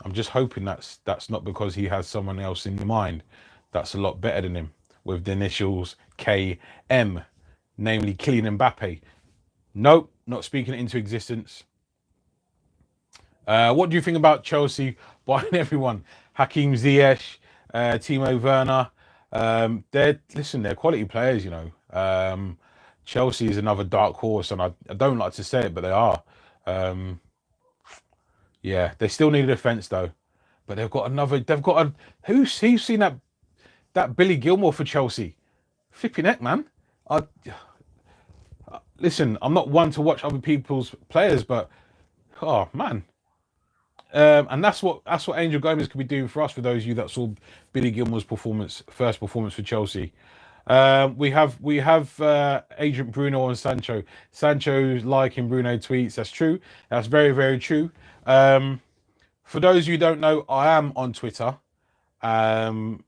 I'm just hoping that's not because he has someone else in mind that's a lot better than him with the initials KM, namely Kylian Mbappe. Nope, not speaking it into existence. What do you think about Chelsea buying everyone? Hakim Ziyech, Timo Werner. They're quality players, you know. Chelsea is another dark horse, and I don't like to say it, but they are. Yeah, they still need a defence though, but they've got a who's seen that Billy Gilmore for Chelsea? Flipping heck, man. Listen, I'm not one to watch other people's players, but oh man. And that's what Angel Gomez could be doing for us. For those of you that saw Billy Gilmore's first performance for Chelsea, we have Agent Bruno and Sancho. Sancho liking Bruno tweets. That's true. That's very, very true. For those of you who don't know, I am on Twitter. Am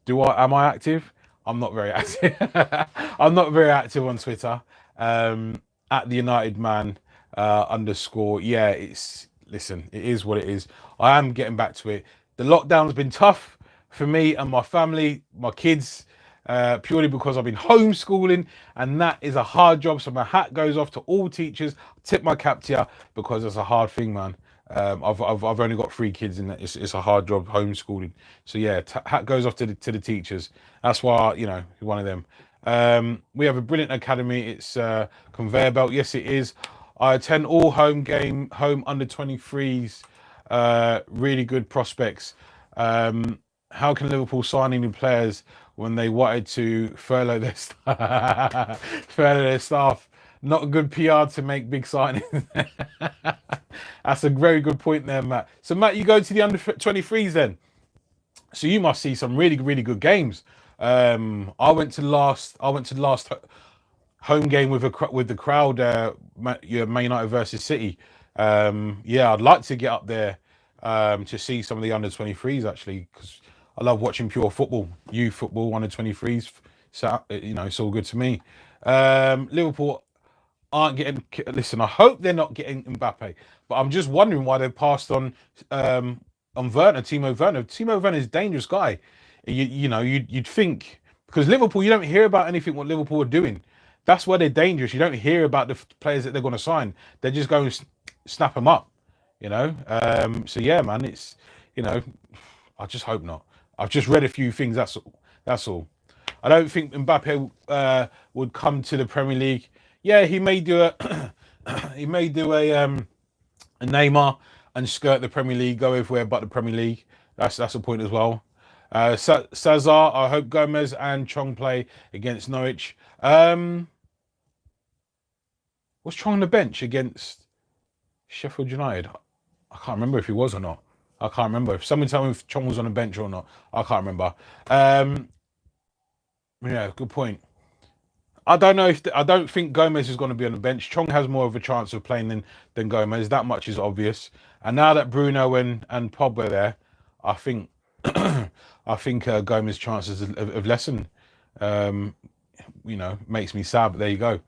I active? I'm not very active. I'm not very active on Twitter. At the United Man _ yeah, listen, it is what it is. I am getting back to it. The lockdown's been tough for me and my family, my kids, purely because I've been homeschooling, and that is a hard job. So my hat goes off to all teachers. Tip my cap to you, because it's a hard thing, man. I've only got 3 kids, and it's a hard job homeschooling. So yeah, hat goes off to the teachers. That's why, you know, one of them. We have a brilliant academy. It's conveyor belt. Yes, it is. I attend all home under 23s. Really good prospects. How can Liverpool sign any players when they wanted to furlough their staff? Not a good PR to make big signings. That's a very good point there, Matt. So Matt, you go to the under 23s then. So you must see some really, really good games. I went to last home game with the crowd. Man United versus City. Yeah, I'd like to get up there to see some of the under 23s actually, because I love watching pure football, youth football, under 23s. So you know, it's all good to me. Liverpool aren't getting. Listen, I hope they're not getting Mbappe, but I'm just wondering why they passed on Werner, Timo Werner. Timo Werner is a dangerous guy. You know, you'd think, because Liverpool, you don't hear about anything what Liverpool are doing. That's why they're dangerous. You don't hear about the players that they're going to sign. They're just going to snap them up, you know. So yeah, man, it's, you know, I just hope not. I've just read a few things. That's all. I don't think Mbappe would come to the Premier League. Yeah, he may do a Neymar and skirt the Premier League, go everywhere but the Premier League. That's a point as well. Sazar, I hope Gomez and Chong play against Norwich. Was Chong on the bench against Sheffield United? I can't remember if he was or not. I can't remember. If someone tell me if Chong was on the bench or not, I can't remember. Yeah, good point. I don't know I don't think Gomez is going to be on the bench. Chong has more of a chance of playing than Gomez. That much is obvious. And now that Bruno and Pogba are there, I think Gomez's chances have lessened. You know, makes me sad, but there you go.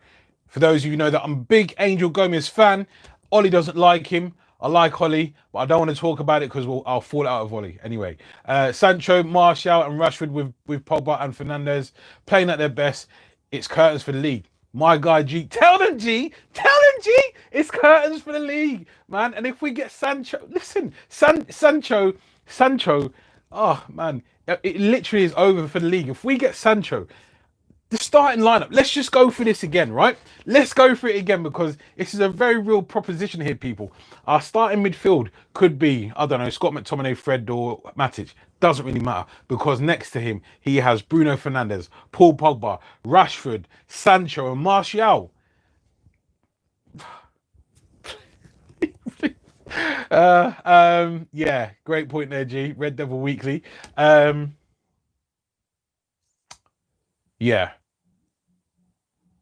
For those of you who know that I'm a big Angel Gomez fan, Ollie doesn't like him. I like Ollie, but I don't want to talk about it because I'll fall out of Ollie. Anyway, Sancho, Martial and Rashford with Pogba and Fernandes playing at their best. It's curtains for the league. My guy G, tell them G, it's curtains for the league, man. And if we get Sancho, listen, Sancho, oh man, it literally is over for the league. If we get Sancho, the starting lineup, let's just go for this again, right? Let's go for it again because this is a very real proposition here, people. Our starting midfield could be, I don't know, Scott McTominay, Fred, or Matic. Doesn't really matter because next to him, he has Bruno Fernandes, Paul Pogba, Rashford, Sancho, and Martial. Yeah, great point there, G. Red Devil Weekly. Yeah.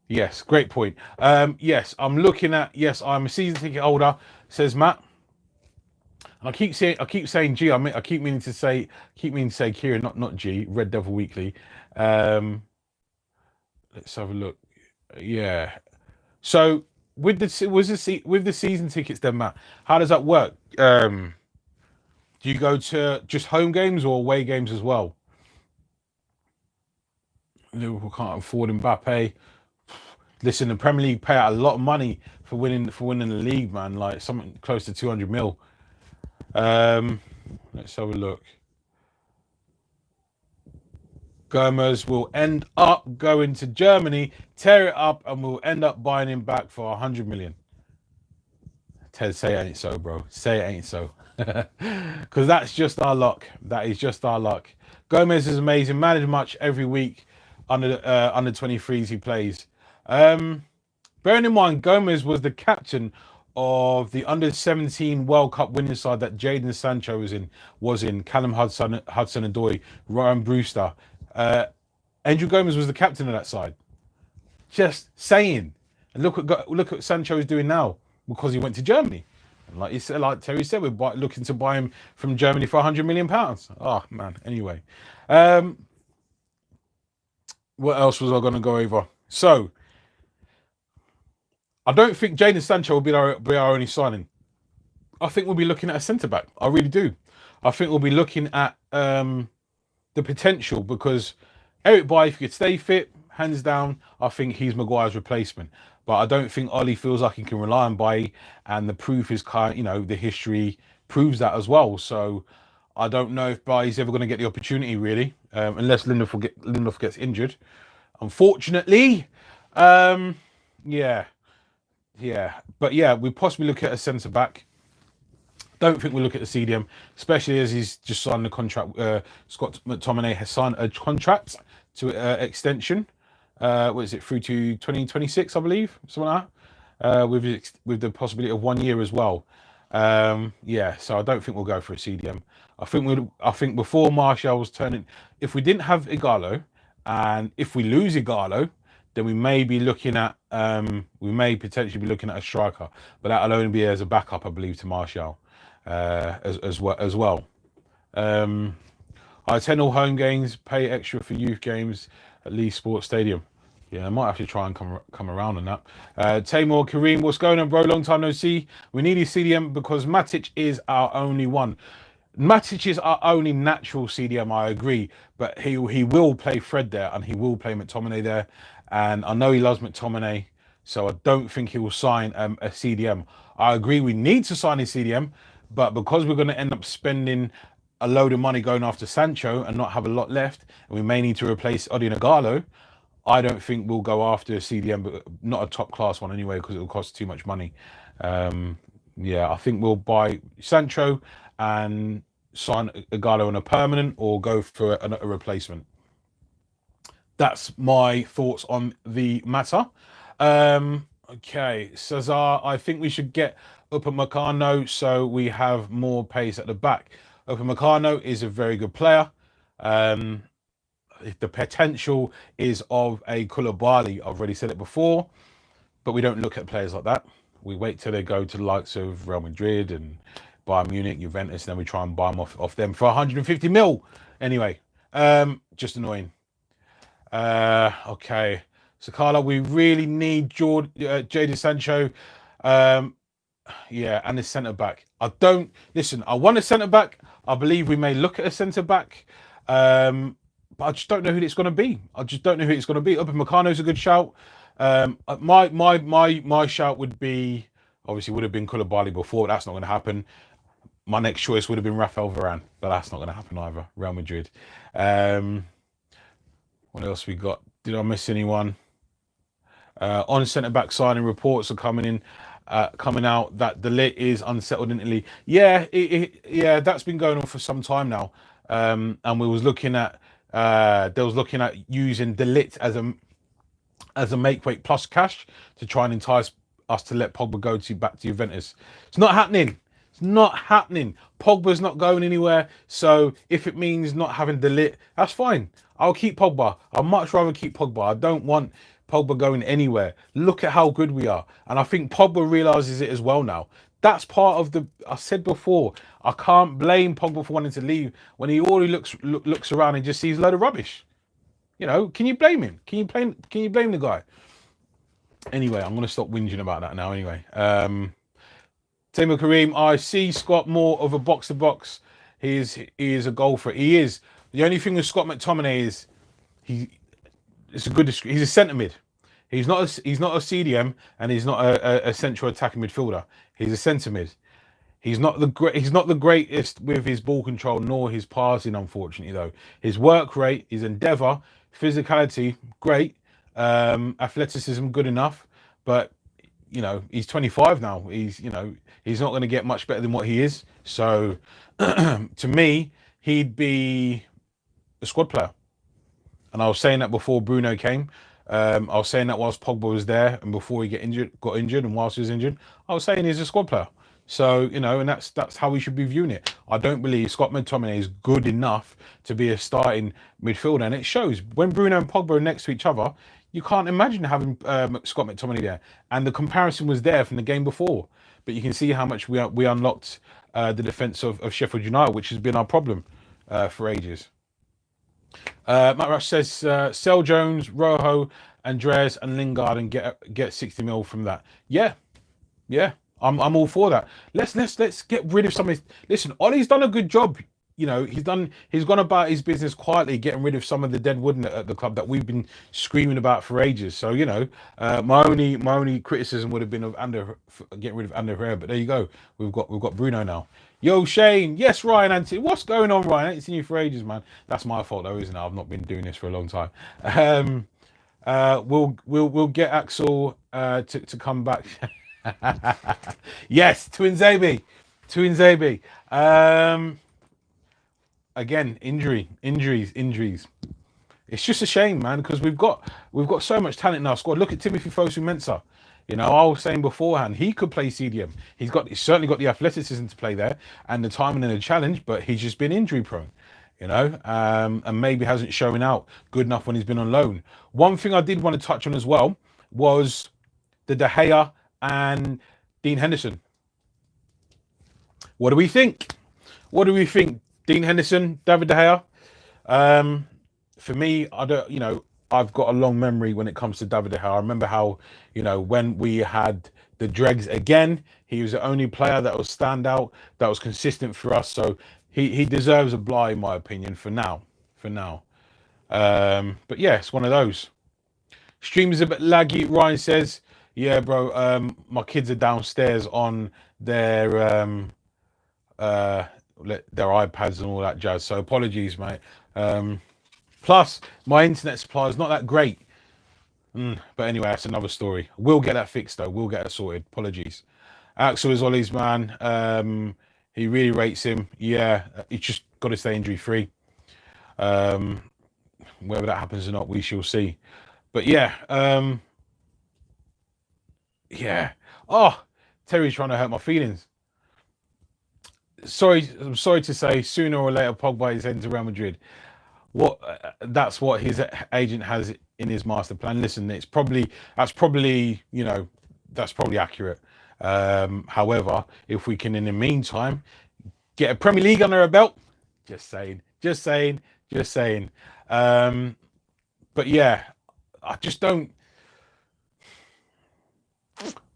Yes, great point. Yes, I'm looking at. Yes, I'm a season ticket holder. Says Matt. And I keep saying G. I keep meaning to say Kieran, not G. Red Devil Weekly. Let's have a look. Yeah. So with the season tickets, then Matt, how does that work? Do you go to just home games or away games as well? Liverpool can't afford Mbappe. Listen, the Premier League pay out a lot of money for winning the league, man. Like something close to 200 mil. Let's have a look. Gomez will end up going to Germany, tear it up, and we'll end up buying him back for 100 million. Ted, say it ain't so, bro. Say it ain't so. Because that's just our luck. That is just our luck. Gomez is amazing. Managed much every week under 23s he plays. Bearing in mind, Gomez was the captain of the under-17 World Cup winning side that Jadon Sancho was in. Callum Hudson-Odoi, Ryan Brewster. Andrew Gomez was the captain of that side. Just saying. And look what Sancho is doing now because he went to Germany. And like Terry said, we're looking to buy him from Germany for £100 million. Oh man. Anyway, what else was I going to go over? So, I don't think Jadon Sancho will be our only signing. I think we'll be looking at a centre back. I really do. I think we'll be looking at the potential because Eric Bailly, if he could stay fit, hands down, I think he's Maguire's replacement. But I don't think Ollie feels like he can rely on Bailly, and the proof is the history proves that as well. So I don't know if Bailly's ever going to get the opportunity really, unless Lindelof gets injured. Unfortunately, yeah. But yeah, we possibly look at a centre back. Don't think we'll look at the CDM, especially as he's just signed the contract. Scott McTominay has signed a contract to extension. What is it, through to 2026, I believe, something like that, with the possibility of 1 year as well. Yeah, so I don't think we'll go for a CDM. I think before Martial was turning, if we didn't have Igalo, and if we lose Igalo, then we may be looking at we may potentially be looking at a striker, but that'll only be as a backup, I believe, to Martial as well. I attend all home games, pay extra for youth games at Lee Sports Stadium. Yeah, I might have to try and come around on that. Taymor Kareem, what's going on, bro? Long time no see. We need his CDM because Matic is our only one. Matic is our only natural CDM, I agree, but he will play Fred there and he will play McTominay there. And I know he loves McTominay, so I don't think he will sign a CDM. I agree we need to sign a CDM, but because we're going to end up spending a load of money going after Sancho and not have a lot left, and we may need to replace Odion Igalo, I don't think we'll go after a CDM, but not a top class one anyway, because it will cost too much money. Yeah, I think we'll buy Sancho and sign Igalo on a permanent or go for a replacement. That's my thoughts on the matter. Okay, Cesar, I think we should get Upamecano so we have more pace at the back. Upamecano is a very good player. The potential is of a Koulibaly. I've already said it before, but we don't look at players like that. We wait till they go to the likes of Real Madrid and Bayern Munich, Juventus, and then we try and buy them off them for 150 mil. Anyway, just annoying. Okay, so Carla, we really need Jadon Sancho. Yeah, and the centre back. I want a centre back. I believe we may look at a centre back. but I just don't know who it's going to be. I just don't know who it's going to be. Upamecano's a good shout. My shout would be, obviously would have been Koulibaly before, but that's not going to happen. My next choice would have been Rafael Varane, but that's not going to happen either. Real Madrid. What else we got? Did I miss anyone? On centre back signing, reports are coming out that De Ligt is unsettled in Italy. Yeah, yeah, that's been going on for some time now. And we was looking at using De Ligt as a make weight plus cash to try and entice us to let Pogba go back to Juventus. It's not happening. It's not happening. Pogba's not going anywhere. So if it means not having De Ligt, that's fine. I'll keep Pogba. I'd much rather keep Pogba. I don't want Pogba going anywhere. Look at how good we are. And I think Pogba realises it as well now. That's part of I said before, I can't blame Pogba for wanting to leave when he already looks around and just sees a load of rubbish. You know, can you blame him? Can you blame the guy? Anyway, I'm going to stop whinging about that now anyway. Tamer Kareem, I see Scott more of a box-to-box. He is a golfer. He is. The only thing with Scott McTominay is he's a centre mid. He's not a CDM and he's not a central attacking midfielder. He's a centre mid. He's not the greatest with his ball control nor his passing, unfortunately though. His work rate, his endeavour, physicality, great. Athleticism, good enough, but you know, he's 25 now. He's not going to get much better than what he is. So to me, he'd be a squad player. And I was saying that before Bruno came. I was saying that whilst Pogba was there and before he got injured and whilst he was injured, I was saying he's a squad player. So, you know, and that's how we should be viewing it. I don't believe Scott McTominay is good enough to be a starting midfielder. And it shows when Bruno and Pogba are next to each other, you can't imagine having Scott McTominay there. And the comparison was there from the game before. But you can see how much we unlocked the defence of Sheffield United, which has been our problem for ages. Matt Rush says, sell Jones, Rojo, Andreas and Lingard and get 60 mil from that. Yeah. I'm all for that. Let's get rid of some of his... Listen, Ollie's done a good job. You know, he's gone about his business quietly, getting rid of some of the dead wood at the club that we've been screaming about for ages. So, you know, my only criticism would have been of getting rid of Ander Herrera, but there you go. We've got Bruno now. Yo, Shane. Yes, Ryan Anthony. What's going on, Ryan? I ain't seen you for ages, man. That's my fault though, isn't it? I've not been doing this for a long time. We'll get Axel to come back. Yes, Twinzabe. Again, injuries. It's just a shame, man, because we've got so much talent in our squad. Look at Timothy Fosu-Mensah. You know, I was saying beforehand, he could play CDM. He's certainly got the athleticism to play there and the timing and the challenge, but he's just been injury prone, you know, and maybe hasn't shown out good enough when he's been on loan. One thing I did want to touch on as well was the De Gea and Dean Henderson. What do we think? Dean Henderson, David De Gea? For me, I've got a long memory when it comes to David De Gea. I remember how, you know, when we had the dregs again, he was the only player that was standout, that was consistent for us. So he deserves a blah, in my opinion, for now. But yeah, it's one of those. Stream is a bit laggy. Ryan says, yeah, bro, my kids are downstairs on their iPads and all that jazz. So apologies, mate. Plus, my internet supply is not that great. But anyway, that's another story. We'll get that fixed, though. We'll get it sorted. Apologies. Axel is Ollie's man. He really rates him. Yeah, he's just got to stay injury-free. Whether that happens or not, we shall see. But yeah. Yeah. Oh, Terry's trying to hurt my feelings. I'm sorry to say, sooner or later, Pogba is heading to Real Madrid. That's what his agent has in his master plan. Listen, that's probably accurate. However, if we can in the meantime get a Premier League under our belt, just saying. But yeah, I just don't.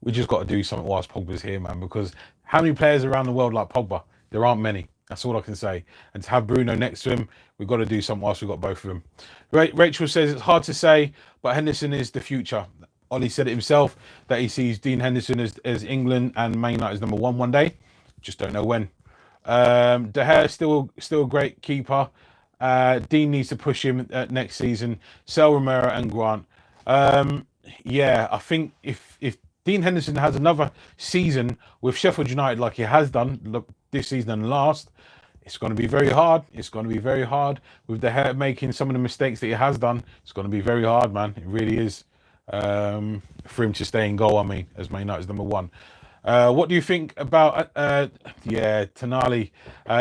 We just got to do something whilst Pogba's here, man, because how many players around the world like Pogba? There aren't many. That's all I can say. And to have Bruno next to him, we've got to do something whilst we've got both of them. Rachel says it's hard to say, but Henderson is the future. Ollie said it himself that he sees Dean Henderson as England and Man United's number one day. Just don't know when. De Gea is still a great keeper. Dean needs to push him next season. Sell Romero and Grant. Yeah, I think if Dean Henderson has another season with Sheffield United like he has done this season and last, it's going to be very hard. It's going to be very hard with De Gea making some of the mistakes that he has done. It's going to be very hard, man. It really is. For him to stay in goal, I mean, as Man United's number one. What do you think about Tonali?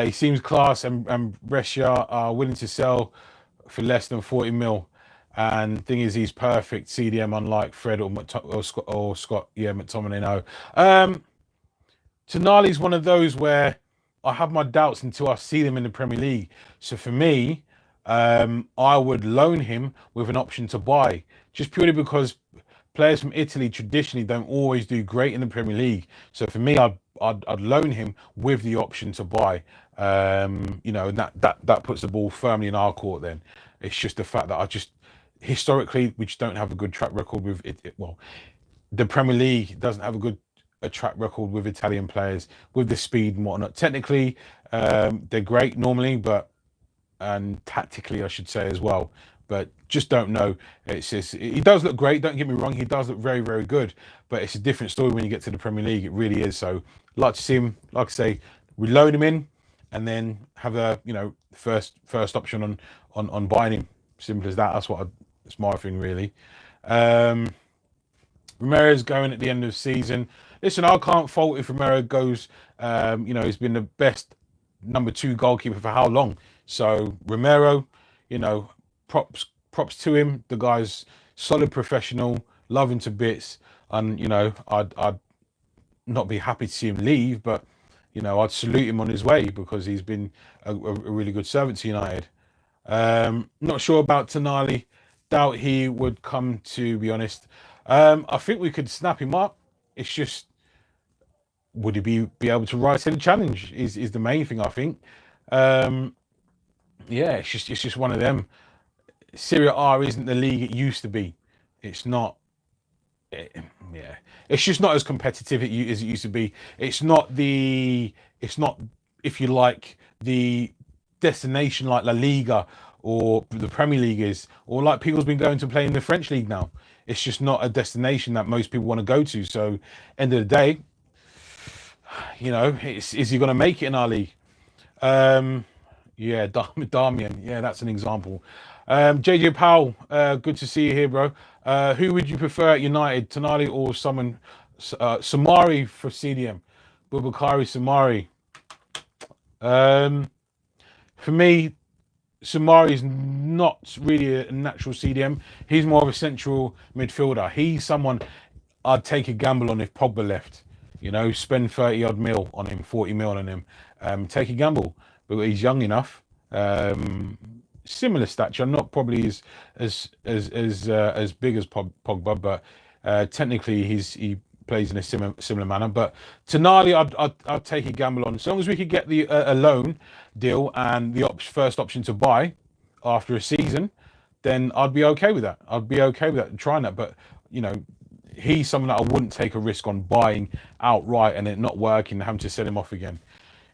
He seems class, and Brescia are willing to sell for less than 40 mil. And thing is, he's perfect CDM, unlike Fred or Scott. Yeah, McTominay. No, Tonali's one of those where I have my doubts until I see them in the Premier League. So for me, I would loan him with an option to buy, just purely because players from Italy traditionally don't always do great in the Premier League. So for me, I'd loan him with the option to buy. You know, and that puts the ball firmly in our court. Then it's just the fact that historically we just don't have a good track record with it. Well, the Premier League doesn't have a track record with Italian players with the speed and whatnot. Technically, they're great normally, and tactically, I should say as well. But just don't know. It's just, he does look great. Don't get me wrong. He does look very, very good. But it's a different story when you get to the Premier League. It really is. So, like to see him. Like I say, we load him in, and then have a first option on buying him. Simple as that. That's my thing really. Romero's going at the end of the season. Listen, I can't fault if Romero goes. He's been the best number 2 goalkeeper for how long? So Romero, props to him. The guy's solid professional, love him to bits, and I'd not be happy to see him leave, but I'd salute him on his way because he's been a really good servant to United. Not sure about Tonali. Doubt he would come, to be honest. I think we could snap him up. It's just, would he be able to rise to the challenge is the main thing, I think. It's just one of them. Serie A isn't the league it used to be. It's not. It's just not as competitive as it used to be. It's not, if you like, the destination like La Liga or the Premier League is, or like people's been going to play in the French league now. It's just not a destination that most people want to go to. So, end of the day, is he going to make it in our league? Damian. Yeah, that's an example. JJ Powell, good to see you here, bro. Who would you prefer at United, Tonali or someone, Samari for CDM? Bubakari Samari. For me, Samari is not really a natural CDM. He's more of a central midfielder. He's someone I'd take a gamble on if Pogba left. Spend 30 odd mil on him, 40 mil on him. Take a gamble, but he's young enough. Similar stature, not probably as big as Pogba, but technically he plays in a similar manner. But Tonali, I'd take a gamble on. As long as we could get the a loan deal and the first option to buy after a season, then I'd be okay with that. Trying that. But he's someone that I wouldn't take a risk on buying outright and it not working and having to sell him off again.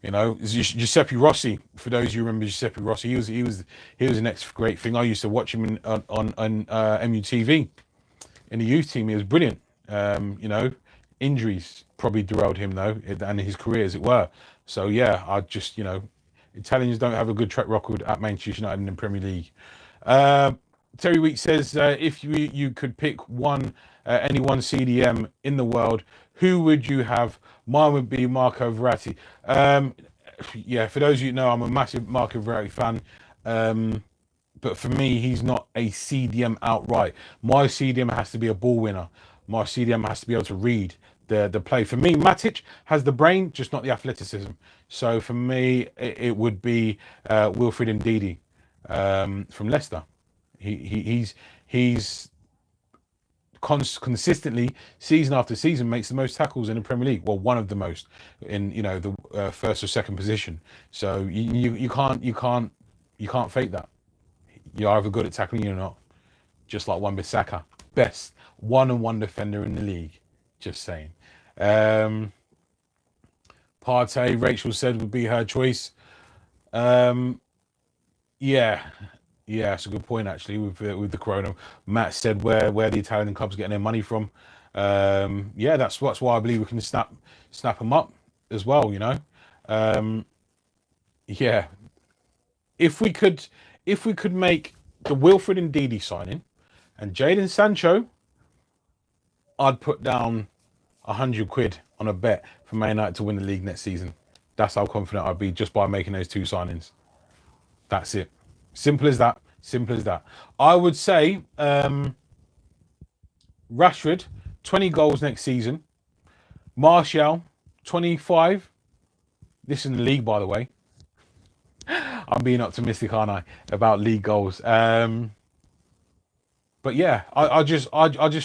Giuseppe Rossi. For those you remember Giuseppe Rossi, he was the next great thing. I used to watch him on MUTV in the youth team. He was brilliant. Injuries probably derailed him though, and his career, as it were. So yeah, I just Italians don't have a good track record at Manchester United in the Premier League. Terry Weeks says if you could pick any one CDM in the world, who would you have? Mine would be Marco Verratti. For those of you who know, I'm a massive Marco Verratti fan. But for me, he's not a CDM outright. My CDM has to be a ball winner. My CDM has to be able to read the play. For me, Matic has the brain, just not the athleticism. So for me, it would be Wilfried Ndidi from Leicester. He's consistently, season after season, makes the most tackles in the Premier League. Well, one of the most in the first or second position. So you can't fake that. You're either good at tackling or not. Just like Wan-Bissaka, best one-on-one defender in the league. Just saying. Partey, Rachel said would be her choice. Yeah, it's a good point actually with the Corona. Matt said where the Italian clubs getting their money from. That's why I believe we can snap them up as well. Yeah, if we could make the Wilfred and Ndidi signing and Jadon Sancho, I'd put down 100 quid on a bet for Man United to win the league next season. That's how confident I'd be just by making those two signings. That's it. Simple as that. Simple as that. I would say Rashford, 20 goals next season. Martial, 25. This is in the league, by the way. I'm being optimistic, aren't I, about league goals? But yeah, I just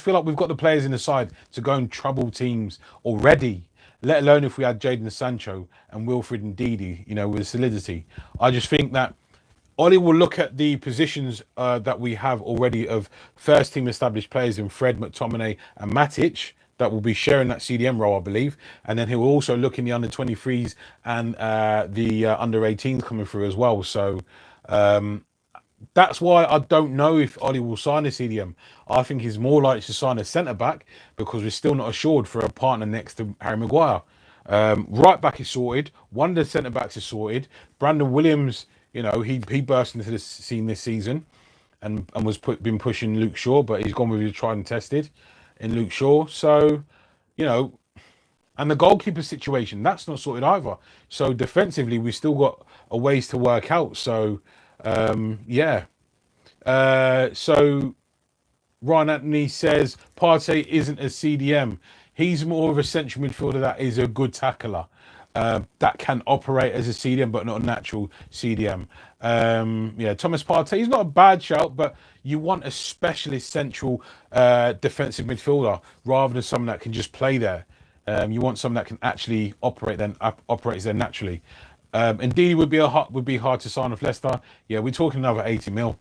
feel like we've got the players in the side to go and trouble teams already. Let alone if we had Jadon Sancho and Wilfred and Ndidi, with solidity. I just think that Ollie will look at the positions that we have already of first team established players in Fred, McTominay and Matic that will be sharing that CDM role, I believe. And then he will also look in the under 23s and the under 18s coming through as well. So that's why I don't know if Ollie will sign a CDM. I think he's more likely to sign a centre back because we're still not assured for a partner next to Harry Maguire. Right back is sorted. One of the centre backs is sorted. Brandon Williams, he burst into the scene this season and been pushing Luke Shaw, but he's gone with his tried and tested in Luke Shaw. So, and the goalkeeper situation, that's not sorted either. So defensively, we've still got a ways to work out. So, so Ryan Anthony says Partey isn't a CDM. He's more of a central midfielder that is a good tackler. That can operate as a CDM, but not a natural CDM. Thomas Partey, he's not a bad shout, but you want a specialist central defensive midfielder rather than someone that can just play there. You want someone that can actually operates there naturally. Indeed, would be hard to sign off Leicester. Yeah, we're talking another 80 mil.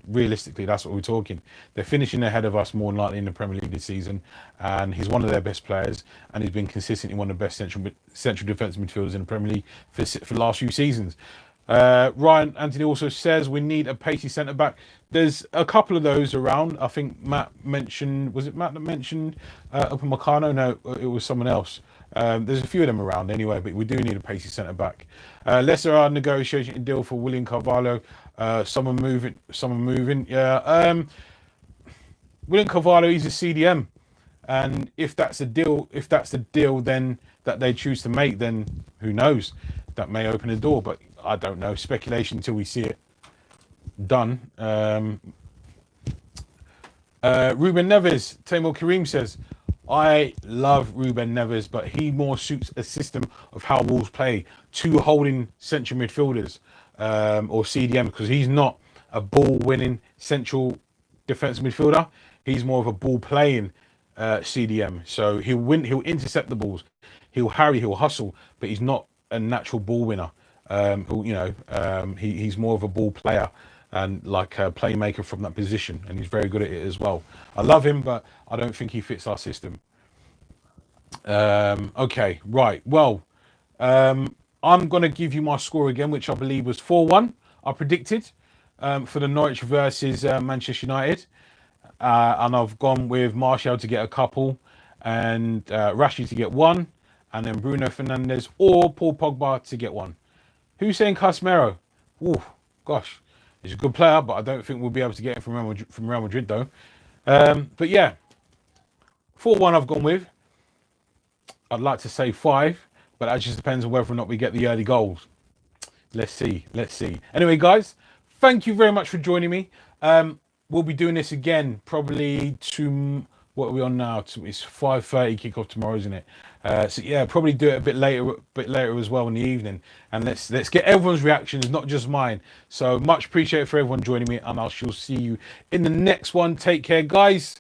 Realistically, that's what we're talking. They're finishing ahead of us more than likely in the Premier League this season, and he's one of their best players, and he's been consistently one of the best central defensive midfielders in the Premier League for the last few seasons. Ryan Anthony also says we need a pacey centre back. There's a couple of those around. I think Matt mentioned. Was it Matt that mentioned Upamecano? No, it was someone else. There's a few of them around anyway, but we do need a pacey centre back. Leicester are negotiating a deal for William Carvalho. Someone moving. Yeah. William Carvalho is a CDM, and if that's the deal, then that they choose to make, then who knows? That may open a door, but I don't know. Speculation until we see it done. Ruben Neves, Taimur Kareem says, I love Ruben Neves, but he more suits a system of how Wolves play, two holding central midfielders or CDM, because he's not a ball-winning central defensive midfielder. He's more of a ball-playing CDM. So he'll intercept the balls, he'll harry, he'll hustle, but he's not a natural ball winner. He's more of a ball player and like a playmaker from that position, and he's very good at it as well. I love him, but I don't think he fits our system. Okay, right. Well, I'm going to give you my score again, which I believe was 4-1. I predicted for the Norwich versus Manchester United. And I've gone with Martial to get a couple and Rashid to get one, and then Bruno Fernandes or Paul Pogba to get one. Who's saying Casemiro? Ooh, gosh. He's a good player, but I don't think we'll be able to get him from Real Madrid though. But yeah, 4-1 I've gone with. I'd like to say 5, but that just depends on whether or not we get the early goals. Let's see. Anyway, guys, thank you very much for joining me. We'll be doing this again probably what are we on now? It's 5:30 kickoff tomorrow, isn't it? So yeah, probably do it a bit later as well in the evening. And let's get everyone's reactions, not just mine. So much appreciated for everyone joining me, and I shall see you in the next one. Take care, guys.